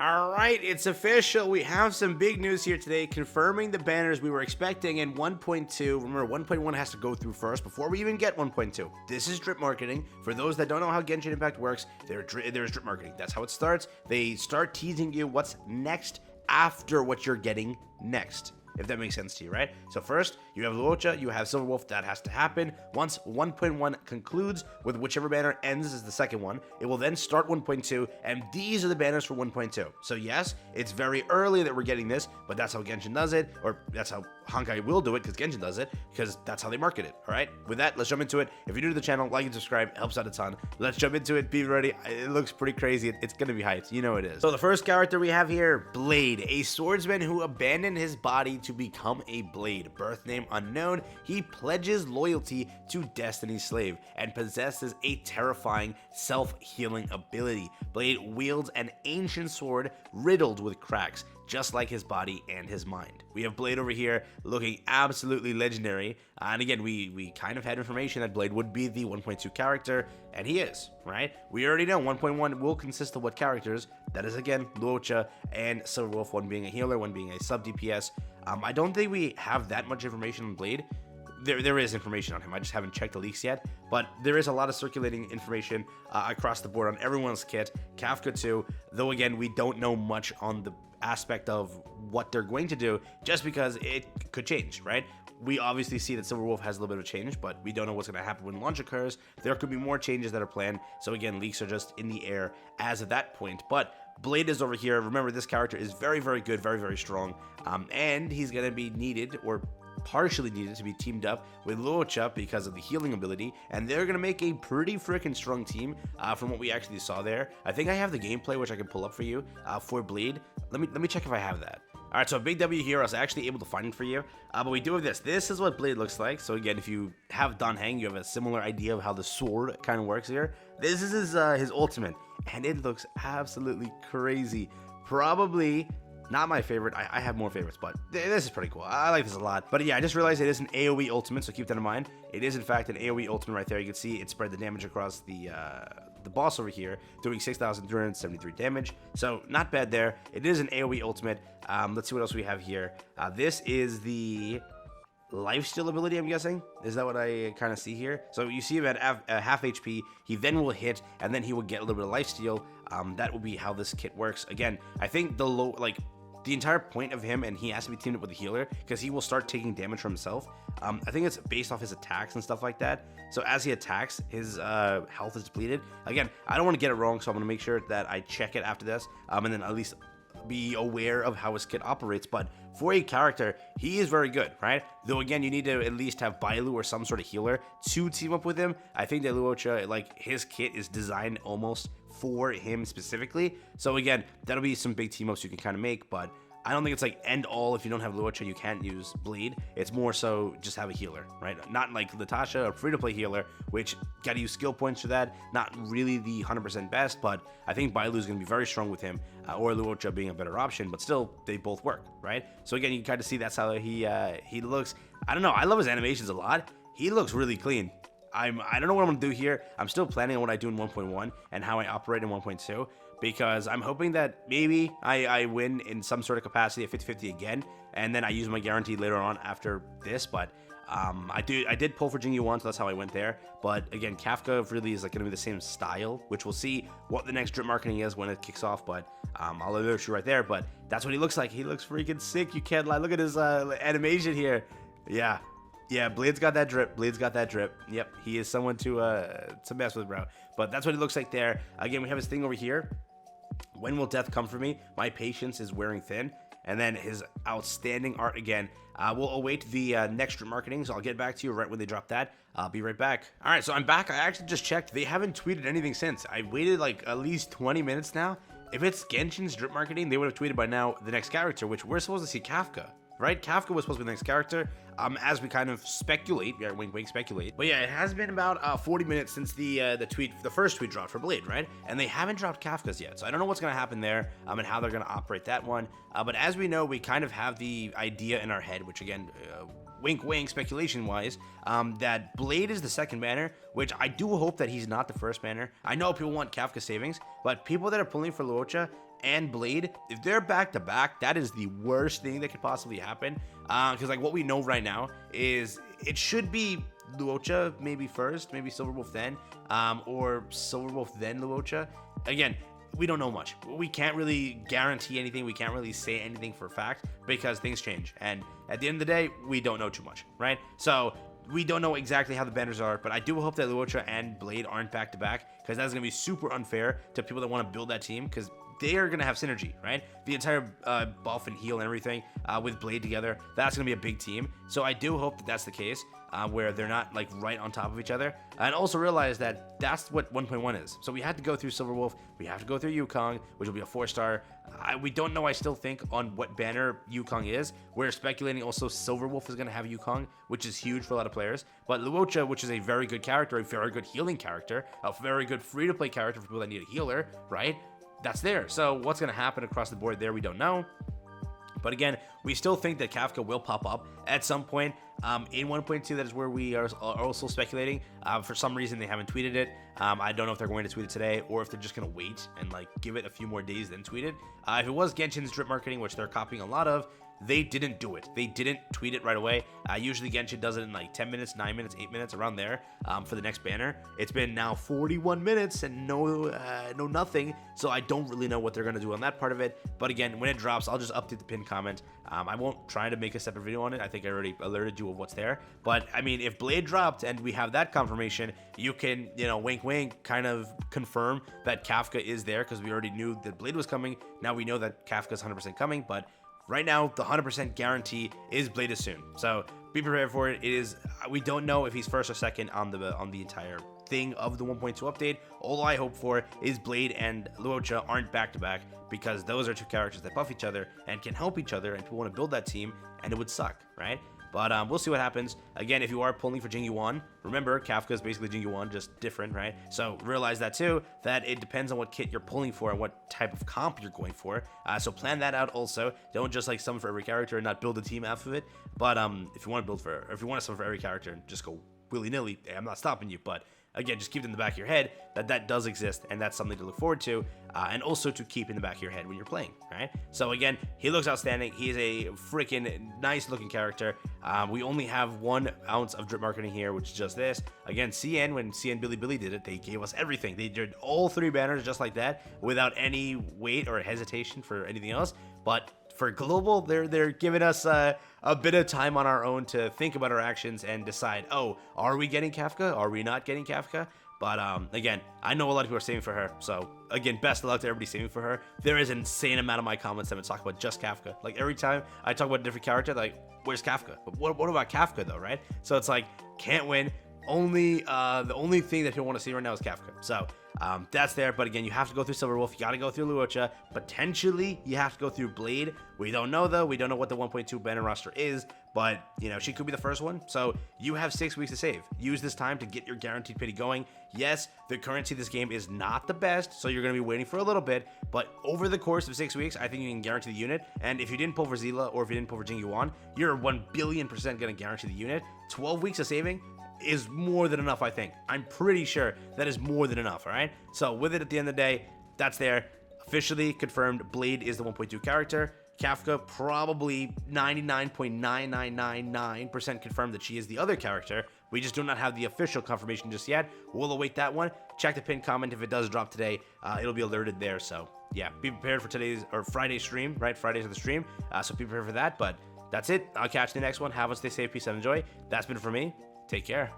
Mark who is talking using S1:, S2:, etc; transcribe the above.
S1: All right, it's official. We have some big news here today confirming the banners we were expecting in 1.2. Remember, 1.1 has to go through first before we even get 1.2. This is drip marketing. For those that don't know how Genshin Impact works, there's drip marketing. That's how it starts. They start teasing you what's next after what you're getting next, if that makes sense to you, right? So first, you have Luocha, you have Silverwolf. That has to happen. Once 1.1 concludes with whichever banner ends as the second one, it will then start 1.2, and these are the banners for 1.2. So yes, it's very early that we're getting this, but that's how Genshin does it, or that's how Honkai will do it, because Genshin does it, because that's how they market it, all right? With that, let's jump into it. If you're new to the channel, like and subscribe. It helps out a ton. Let's jump into it. Be ready. It looks pretty crazy. It's going to be hyped. You know it is. So the first character we have here, Blade, a swordsman who abandoned his body to become a blade. Birth name unknown. He pledges loyalty to Destiny's slave and possesses a terrifying self-healing ability. Blade wields an ancient sword riddled with cracks, just like his body and his mind. We have Blade over here looking absolutely legendary. And again, we kind of had information that Blade would be the 1.2 character, and he is, right? We already know 1.1 will consist of what characters? That is, again, Luocha and Silverwolf, one being a healer, one being a sub DPS. I don't think we have that much information on Blade. There is information on him. I just haven't checked the leaks yet, but there is a lot of circulating information across the board on everyone's kit. Kafka too, though again, we don't know much on the aspect of what they're going to do, just because it could change, right? We obviously see that Silverwolf has a little bit of change, but we don't know what's going to happen when launch occurs. There could be more changes that are planned, so again, leaks are just in the air as of that point. But Blade is over here. Remember, this character is very, very good, very, very strong, and he's going to be needed, or partially needed, to be teamed up with Luocha because of the healing ability, and they're gonna make a pretty freaking strong team from what we actually saw there. I think I have the gameplay, which I can pull up for you for Blade. Let me check if I have that. All right, so a big W here. I was actually able to find it for you, but we do have this. This is what Blade looks like. So again, if you have Dan Heng, you have a similar idea of how the sword kind of works here. This is his ultimate, and it looks absolutely crazy. Probably not my favorite. I have more favorites, but this is pretty cool. I like this a lot. But yeah, I just realized it is an AoE ultimate, so keep that in mind. It is, in fact, an AoE ultimate right there. You can see it spread the damage across the boss over here, doing 6,373 damage. So not bad there. It is an AoE ultimate. Let's see what else we have here. This is the lifesteal ability, I'm guessing. Is that what I kind of see here? So you see him at half HP. He then will hit, and then he will get a little bit of lifesteal. That will be how this kit works. Again, I think the entire point of him, and he has to be teamed up with a healer, because he will start taking damage from himself. I think it's based off his attacks and stuff like that. So as he attacks, his health is depleted. Again, I don't want to get it wrong, so I'm going to make sure that I check it after this, and then at least be aware of how his kit operates. But for a character, he is very good, right? Though again, you need to at least have Bailu or some sort of healer to team up with him. I think that Luocha, like, his kit is designed almost for him specifically. So again, that'll be some big team ups you can kind of make, but I don't think it's like end all. If you don't have Luocha, you can't use Bleed. It's more so just have a healer, right? Not like Latasha, a free-to-play healer, which gotta use skill points for that. Not really the 100% best, but I think Bailu is gonna be very strong with him, or Luocha being a better option, but still, they both work, right? So again, you can kind of see that's how he looks. I don't know, I love his animations a lot. He looks really clean. I don't know what I'm gonna do here. I'm still planning on what I do in 1.1 and how I operate in 1.2. Because I'm hoping that maybe I win in some sort of capacity at 50-50 again, and then I use my guarantee later on after this. But I did pull for Jingyu 1, so that's how I went there. But again, Kafka really is like going to be the same style, which we'll see what the next drip marketing is when it kicks off. But I'll alert you right there. But that's what he looks like. He looks freaking sick. You can't lie. Look at his animation here. Yeah, Blade's got that drip. Blade's got that drip. Yep, he is someone to mess with, bro. But that's what it looks like there. Again, we have his thing over here. When will death come for me? My patience is wearing thin. And then his outstanding art again. We'll await the next drip marketing, so I'll get back to you right when they drop that. I'll be right back. All right, so I'm back. I actually just checked. They haven't tweeted anything since. I waited like at least 20 minutes now. If it's Genshin's drip marketing, they would have tweeted by now the next character, which we're supposed to see Kafka. Right? Kafka was supposed to be the next character, as we kind of speculate. Yeah, wink, wink, speculate. But yeah, it has been about 40 minutes since the first tweet dropped for Blade, right? And they haven't dropped Kafka's yet, so I don't know what's going to happen there, and how they're going to operate that one. But as we know, we kind of have the idea in our head, which again, wink, wink, speculation-wise, that Blade is the second banner, which I do hope that he's not the first banner. I know people want Kafka savings, but people that are pulling for Luocha and Blade, if they're back to back, that is the worst thing that could possibly happen. Because like what we know right now is it should be Luocha maybe first, maybe Silverwolf then, or Silverwolf then Luocha. Again, we don't know much. We can't really guarantee anything. We can't really say anything for a fact because things change. And at the end of the day, we don't know too much, right? So we don't know exactly how the banners are, but I do hope that Luocha and Blade aren't back to back because that's going to be super unfair to people that want to build that team because they are going to have synergy, right? The entire buff and heal and everything with Blade together, that's going to be a big team. So I do hope that that's the case, where they're not like right on top of each other. And also realize that that's what 1.1 is. So we had to go through Silverwolf, we have to go through Yukong, which will be a 4-star. We don't know, I still think, on what banner Yukong is. We're speculating also Silverwolf is going to have Yukong, which is huge for a lot of players. But Luocha, which is a very good character, a very good healing character, a very good free-to-play character for people that need a healer, right? That's there. So what's going to happen across the board there, we don't know. But again, we still think that Kafka will pop up at some point in 1.2. That is where we are also speculating. For some reason, they haven't tweeted it. I don't know if they're going to tweet it today or if they're just going to wait and like give it a few more days then tweet it. If it was Genshin's drip marketing, which they're copying a lot of, they didn't do it. They didn't tweet it right away. Usually Genshin does it in like 10 minutes, 9 minutes, 8 minutes, around there for the next banner. It's been now 41 minutes and no nothing. So I don't really know what they're going to do on that part of it. But again, when it drops, I'll just update the pinned comment. I won't try to make a separate video on it. I think I already alerted you of what's there. But I mean, if Blade dropped and we have that confirmation, you can, wink, wink, kind of confirm that Kafka is there because we already knew that Blade was coming. Now we know that Kafka is 100% coming, but right now, the 100% guarantee is Blade is soon. So be prepared for it. We don't know if he's first or second on the entire thing of the 1.2 update. All I hope for is Blade and Luocha aren't back to back because those are two characters that buff each other and can help each other, and people want to build that team, and it would suck, right? But we'll see what happens. Again, if you are pulling for Jing Yuan, remember, Kafka is basically Jing Yuan, just different, right? So realize that too, that it depends on what kit you're pulling for and what type of comp you're going for. So plan that out also. Don't just like summon for every character and not build a team off of it. But if you want to summon for every character and just go willy-nilly, I'm not stopping you, but again, just keep it in the back of your head that does exist, and that's something to look forward to, and also to keep in the back of your head when you're playing, right? So again, he looks outstanding. He is a freaking nice-looking character. We only have 1 ounce of drip marketing here, which is just this. Again, CN, when CN Billy did it, they gave us everything. They did all 3 banners just like that, without any wait or hesitation for anything else. But for global, they're giving us a bit of time on our own to think about our actions and decide, oh, are we getting Kafka? Are we not getting Kafka? But again, I know a lot of people are saving for her. So again, best of luck to everybody saving for her. There is an insane amount of my comments that would talk about just Kafka. Like every time I talk about a different character, like, where's Kafka? But what about Kafka though, right? So it's like, can't win. The only thing that people want to see right now is Kafka. So that's there. But again, you have to go through Silverwolf. You got to go through Luocha. Potentially, you have to go through Blade. We don't know, though. We don't know what the 1.2 banner roster is. But, she could be the first one. So you have 6 weeks to save. Use this time to get your guaranteed pity going. Yes, the currency of this game is not the best. So you're going to be waiting for a little bit. But over the course of 6 weeks, I think you can guarantee the unit. And if you didn't pull for Zila or if you didn't pull for Jing Yuan, you're 1 billion% going to guarantee the unit. 12 weeks of saving is more than enough, I think. I'm pretty sure that is more than enough, all right? So with it at the end of the day, that's there. Officially confirmed, Blade is the 1.2 character. Kafka, probably 99.9999% confirmed that she is the other character. We just do not have the official confirmation just yet. We'll await that one. Check the pinned comment if it does drop today. It'll be alerted there. So yeah, be prepared for today's or Friday's stream, right? Fridays are the stream. So be prepared for that. But that's it. I'll catch you in the next one. Have a stay safe, peace, and enjoy. That's been for me. Take care.